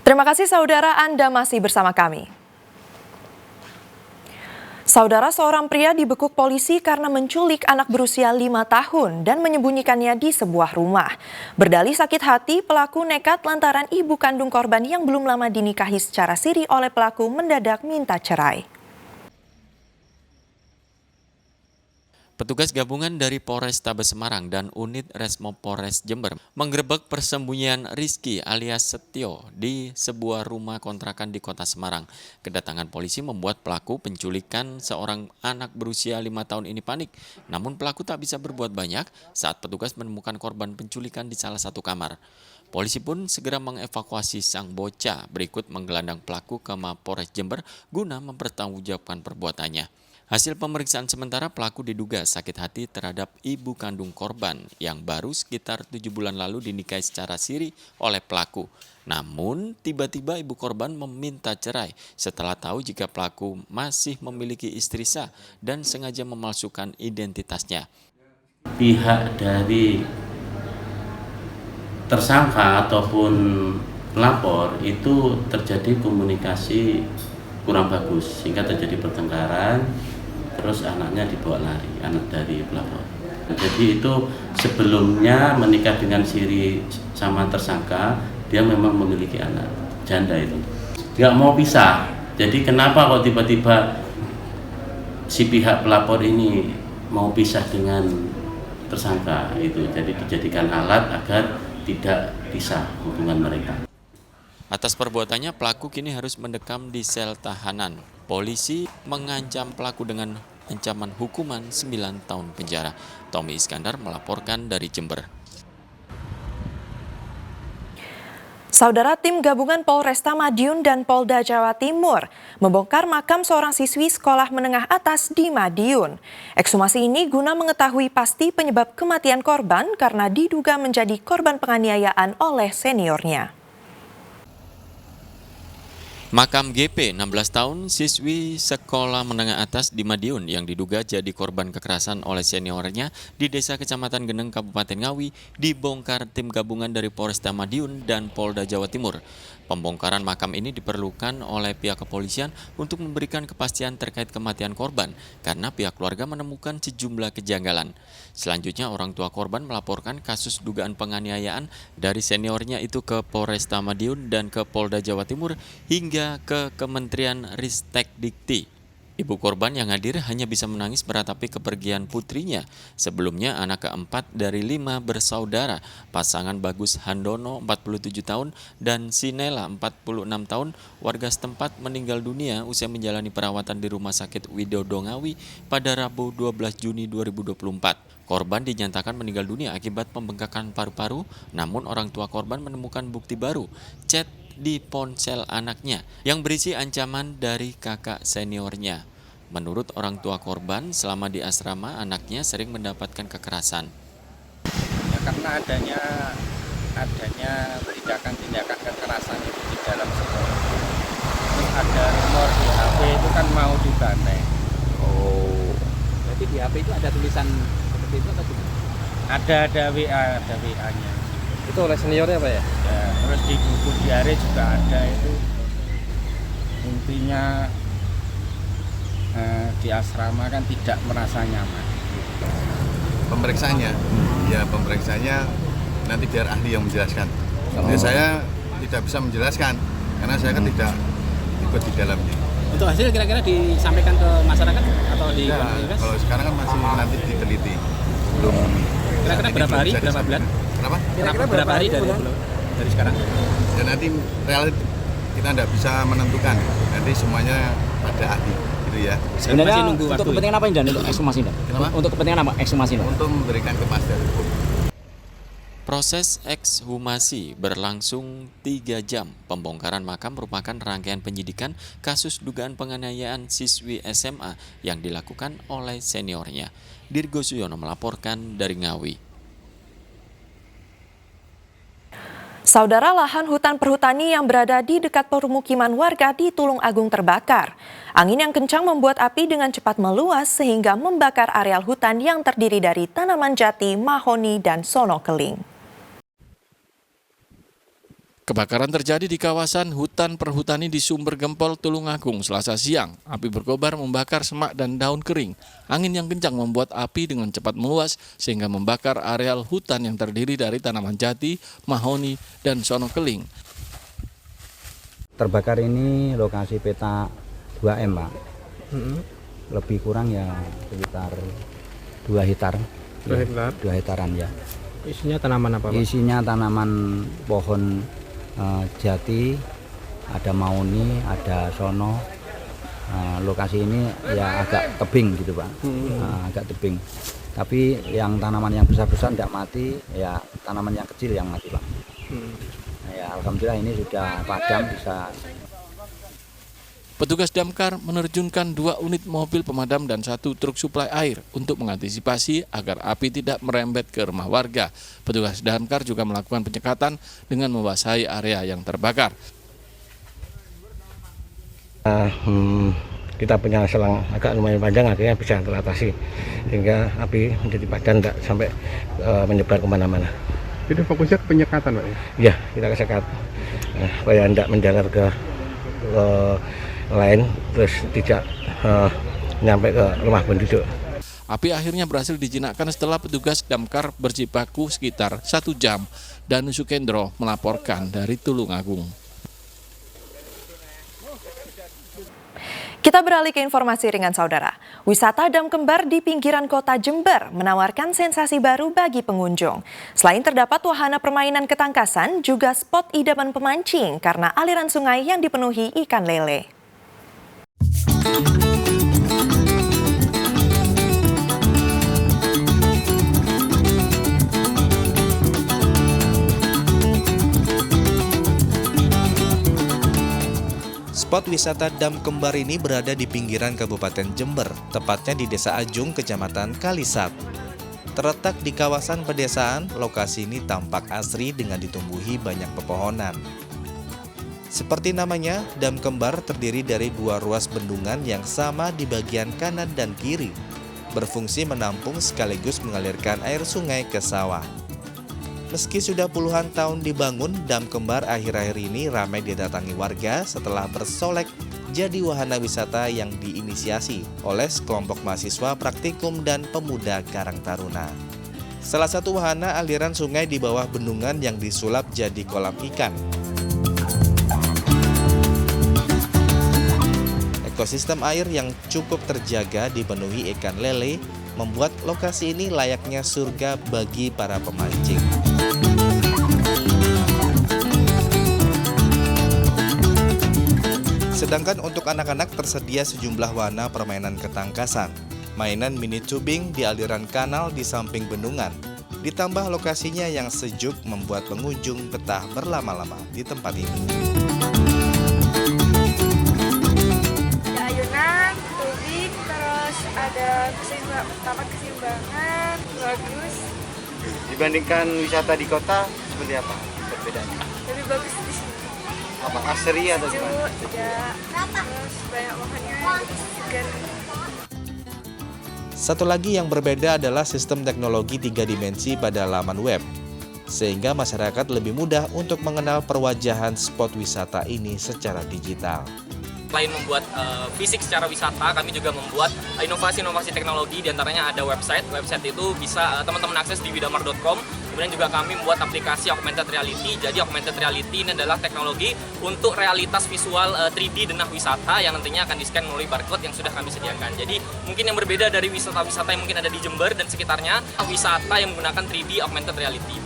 Terima kasih saudara, Anda masih bersama kami. Saudara, seorang pria dibekuk polisi karena menculik anak berusia 5 tahun dan menyembunyikannya di sebuah rumah. Berdalih sakit hati, pelaku nekat lantaran ibu kandung korban yang belum lama dinikahi secara siri oleh pelaku mendadak minta cerai. Petugas gabungan dari Polrestabes Semarang dan unit Resmo Polres Jember menggerebek persembunyian Rizky alias Setio di sebuah rumah kontrakan di kota Semarang. Kedatangan polisi membuat pelaku penculikan seorang anak berusia 5 tahun ini panik. Namun pelaku tak bisa berbuat banyak saat petugas menemukan korban penculikan di salah satu kamar. Polisi pun segera mengevakuasi sang bocah berikut menggelandang pelaku ke Mapolres Jember guna mempertanggungjawabkan perbuatannya. Hasil pemeriksaan sementara pelaku diduga sakit hati terhadap ibu kandung korban yang baru sekitar 7 bulan lalu dinikahi secara siri oleh pelaku. Namun tiba-tiba ibu korban meminta cerai setelah tahu jika pelaku masih memiliki istri sah dan sengaja memalsukan identitasnya. Pihak dari tersangka ataupun pelapor itu terjadi komunikasi kurang bagus sehingga terjadi pertengkaran. Terus anaknya dibawa lari, anak dari pelapor. Jadi itu sebelumnya menikah dengan siri sama tersangka, dia memang memiliki anak, janda itu. Nggak mau pisah, jadi kenapa kok tiba-tiba si pihak pelapor ini mau pisah dengan tersangka itu. Jadi dijadikan alat agar tidak pisah hubungan mereka. Atas perbuatannya, pelaku kini harus mendekam di sel tahanan. Polisi mengancam pelaku dengan ancaman hukuman 9 tahun penjara. Tommy Iskandar melaporkan dari Jember. Saudara, tim gabungan Polresta Madiun dan Polda Jawa Timur membongkar makam seorang siswi sekolah menengah atas di Madiun. Ekshumasi ini guna mengetahui pasti penyebab kematian korban karena diduga menjadi korban penganiayaan oleh seniornya. Makam GP, 16 tahun, siswi sekolah menengah atas di Madiun yang diduga jadi korban kekerasan oleh seniornya di Desa Kecamatan Geneng, Kabupaten Ngawi, dibongkar tim gabungan dari Polresta Madiun dan Polda Jawa Timur. Pembongkaran makam ini diperlukan oleh pihak kepolisian untuk memberikan kepastian terkait kematian korban karena pihak keluarga menemukan sejumlah kejanggalan. Selanjutnya, orang tua korban melaporkan kasus dugaan penganiayaan dari seniornya itu ke Polresta Madiun dan ke Polda Jawa Timur hingga ke Kementerian Ristek Dikti. Ibu korban yang hadir hanya bisa menangis meratapi kepergian putrinya. Sebelumnya anak keempat dari 5 bersaudara, pasangan Bagus Handono 47 tahun dan Sinela 46 tahun, warga setempat meninggal dunia usai menjalani perawatan di Rumah Sakit Widodo Ngawi pada Rabu 12 Juni 2024. Korban dinyatakan meninggal dunia akibat pembengkakan paru-paru, namun orang tua korban menemukan bukti baru, chat di ponsel anaknya yang berisi ancaman dari kakak seniornya. Menurut orang tua korban, selama di asrama anaknya sering mendapatkan kekerasan. Ya, karena adanya tindakan kekerasan itu di dalam sekolah. Terus ada rumor di HP itu kan mau dibantai. Oh, berarti di HP itu ada tulisan seperti itu atau gimana? Ada WA-nya. Itu oleh seniornya Pak ya? Ya, terus di buku diare juga ada itu. Intinya di asrama kan tidak merasa nyaman. Pemeriksaannya, ya pemeriksaannya nanti biar ahli yang menjelaskan. Jadi saya tidak bisa menjelaskan karena saya kan tidak ikut di dalamnya. Untuk hasil kira-kira disampaikan ke masyarakat atau di Ya, kalau sekarang kan masih nanti diteliti, belum. Kira-kira berapa hari, berapa bulan? Kenapa? Kira-kira berapa hari dari sekarang? Dan nanti relatif kita tidak bisa menentukan. Nanti semuanya ada ahli, gitu ya. Sebenarnya untuk kepentingan apa ini dan untuk ekshumasi dan? Untuk kepentingan apa ekshumasi dan? Untuk memberikan kepastian hukum. Proses ekshumasi berlangsung 3 jam. Pembongkaran makam merupakan rangkaian penyidikan kasus dugaan penganiayaan siswi SMA yang dilakukan oleh seniornya. Dirgo Suyono melaporkan dari Ngawi. Saudara, lahan hutan perhutani yang berada di dekat permukiman warga di Tulung Agung terbakar. Angin yang kencang membuat api dengan cepat meluas sehingga membakar areal hutan yang terdiri dari tanaman jati, mahoni, dan sono keling. Kebakaran terjadi di kawasan hutan perhutani di Sumber Gempol, Tulungagung, Selasa siang. Api berkobar membakar semak dan daun kering. Angin yang kencang membuat api dengan cepat meluas sehingga membakar areal hutan yang terdiri dari tanaman jati, mahoni, dan sono keling. Terbakar ini lokasi peta 2M, Pak. Lebih kurang ya sekitar 2 hektar. 2 hektar? 2 hektaran ya. Isinya tanaman apa, Pak? Isinya tanaman pohon jati, ada mahoni, ada sono. Lokasi ini ya agak tebing gitu, Pak. Agak tebing. Tapi yang tanaman yang besar-besar tidak mati, ya tanaman yang kecil yang mati, Pak. Ya alhamdulillah ini sudah padam bisa. Petugas damkar menerjunkan 2 unit mobil pemadam dan 1 truk suplai air untuk mengantisipasi agar api tidak merembet ke rumah warga. Petugas damkar juga melakukan penyekatan dengan membasahi area yang terbakar. Kita punya selang agak lumayan panjang, akhirnya bisa teratasi sehingga api menjadi padam, tidak sampai menyebar kemana-mana. Jadi fokusnya ke penyekatan, Pak? Ya, kita kesekat supaya tidak menjalar ke lain, terus tidak nyampe ke rumah penduduk. Api akhirnya berhasil dijinakkan setelah petugas damkar berjibaku sekitar 1 jam. Danu Sukendro melaporkan dari Tulungagung. Kita beralih ke informasi ringan saudara. Wisata Dam Kembar di pinggiran kota Jember menawarkan sensasi baru bagi pengunjung. Selain terdapat wahana permainan ketangkasan, juga spot idaman pemancing karena aliran sungai yang dipenuhi ikan lele. Spot wisata Dam Kembar ini berada di pinggiran Kabupaten Jember, tepatnya di Desa Ajung, Kecamatan Kalisat. Terletak di kawasan pedesaan, lokasi ini tampak asri dengan ditumbuhi banyak pepohonan. Seperti namanya, Dam Kembar terdiri dari 2 ruas bendungan yang sama di bagian kanan dan kiri, berfungsi menampung sekaligus mengalirkan air sungai ke sawah. Meski sudah puluhan tahun dibangun, Dam Kembar akhir-akhir ini ramai didatangi warga setelah bersolek jadi wahana wisata yang diinisiasi oleh sekelompok mahasiswa praktikum dan pemuda Karang Taruna. Salah satu wahana aliran sungai di bawah bendungan yang disulap jadi kolam ikan. Ekosistem air yang cukup terjaga dipenuhi ikan lele, membuat lokasi ini layaknya surga bagi para pemancing. Sedangkan untuk anak-anak tersedia sejumlah wahana permainan ketangkasan, mainan mini tubing di aliran kanal di samping bendungan, ditambah lokasinya yang sejuk membuat pengunjung betah berlama-lama di tempat ini. Ada ayunan, tubing, terus ada taman keseimbangan, bagus. Dibandingkan wisata di kota, seperti apa perbedaannya? Lebih bagus di sini. Apa asri atau Sejuk, gimana? tidak. Terus banyak makannya, segar. Satu lagi yang berbeda adalah sistem teknologi 3 dimensi pada laman web, sehingga masyarakat lebih mudah untuk mengenal perwajahan spot wisata ini secara digital. Selain membuat fisik secara wisata, kami juga membuat inovasi-inovasi teknologi, diantaranya ada website itu bisa teman-teman akses di widamar.com. Kemudian juga kami membuat aplikasi augmented reality. Jadi augmented reality ini adalah teknologi untuk realitas visual 3D denah wisata yang nantinya akan di-scan melalui barcode yang sudah kami sediakan. Jadi mungkin yang berbeda dari wisata-wisata yang mungkin ada di Jember dan sekitarnya, wisata yang menggunakan 3D augmented reality.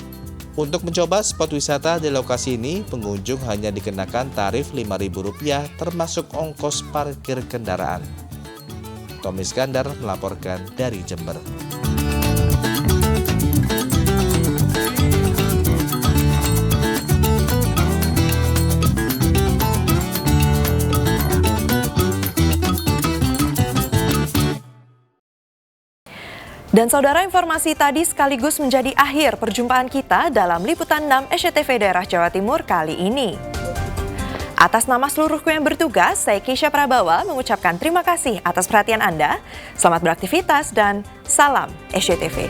Untuk mencoba spot wisata di lokasi ini, pengunjung hanya dikenakan tarif Rp5.000 termasuk ongkos parkir kendaraan. Tommy Iskandar melaporkan dari Jember. Dan saudara, informasi tadi sekaligus menjadi akhir perjumpaan kita dalam Liputan 6 SCTV Daerah Jawa Timur kali ini. Atas nama seluruh kru yang bertugas, saya Keisha Prabawa mengucapkan terima kasih atas perhatian Anda. Selamat beraktivitas dan salam SCTV.